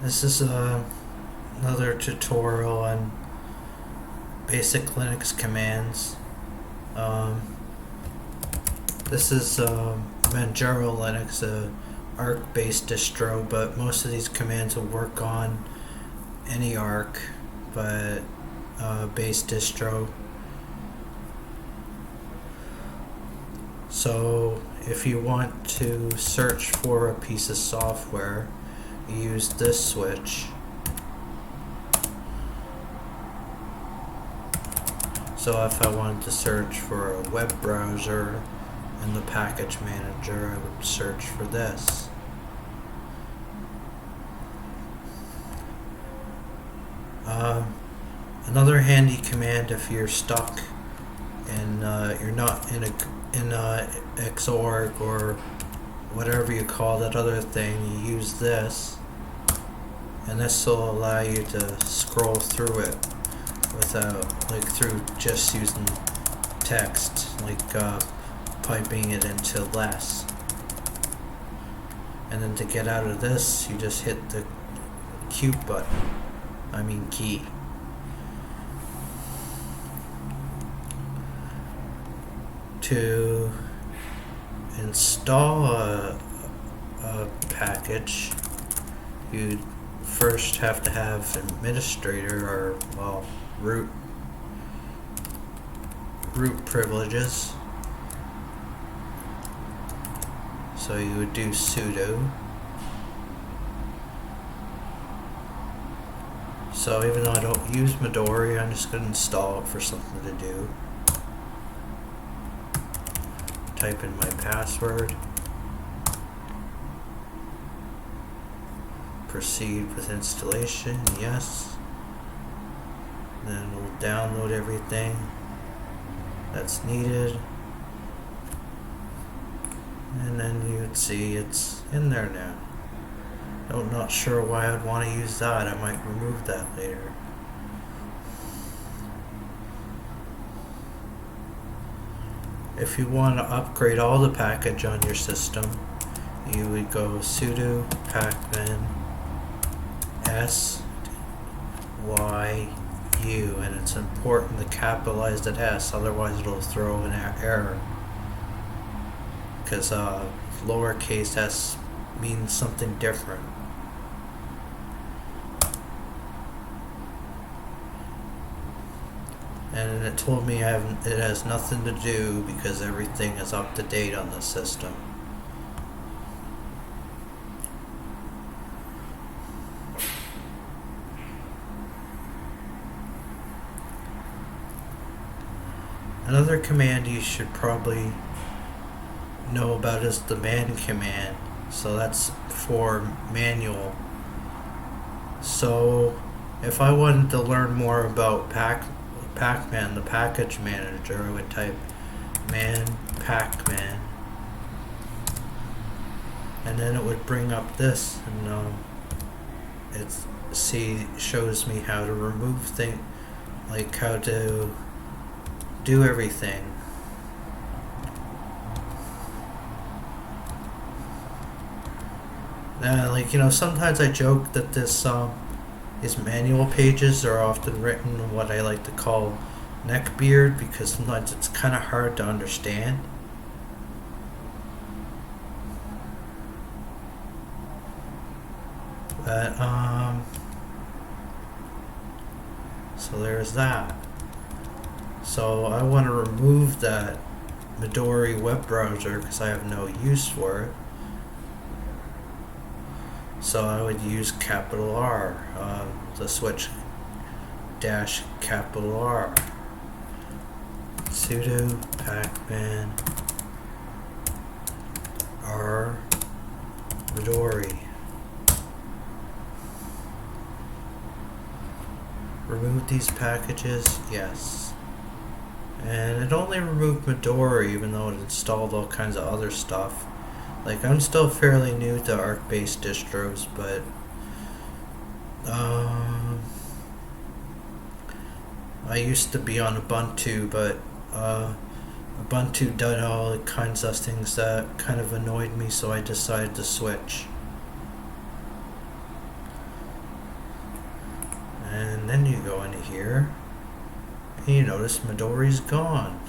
This is another tutorial on basic Linux commands. Um, this is Manjaro Linux, a Arc-based distro, but most of these commands will work on any Arc, but base distro. So if you want to search for a piece of software, you use this switch. So if I wanted to search for a web browser in the package manager, I would search for this. Another handy command if you're stuck and you're not in Xorg or whatever you call that other thing, you use this, and this will allow you to scroll through it without, through just using text, piping it into less. And then to get out of this, you just hit the Q button, key. To install a package, you first have to have administrator or root privileges. So you would do sudo. So even though I don't use Midori, I'm just going to install it for something to do. Type in my password. Proceed with installation, yes. Then we'll download everything that's needed. And then you'd see it's in there now. I'm not sure why I'd want to use that. I might remove that later. If you want to upgrade all the package on your system, you would go sudo pacman SYU, and it's important to capitalize that S, otherwise it'll throw an error. Because lowercase s means something different. And it told me it has nothing to do because everything is up to date on the system. Another command you should probably know about is the man command. So that's for manual. So if I wanted to learn more about Pacman, the package manager, I would type man pacman, and then it would bring up this, and shows me how to remove things, how to do everything. Sometimes I joke that these manual pages are often written in what I like to call neckbeard, because sometimes it's kind of hard to understand. But, so there's that. So I want to remove that Midori web browser because I have no use for it. So I would use capital R, the switch dash capital R. Sudo pacman R Midori. Remove these packages, yes. And it only removed Midori, even though it installed all kinds of other stuff. I'm still fairly new to Arc-based distros, but I used to be on Ubuntu, but Ubuntu did all kinds of things that kind of annoyed me, so I decided to switch. you go into here, and you notice Midori's gone.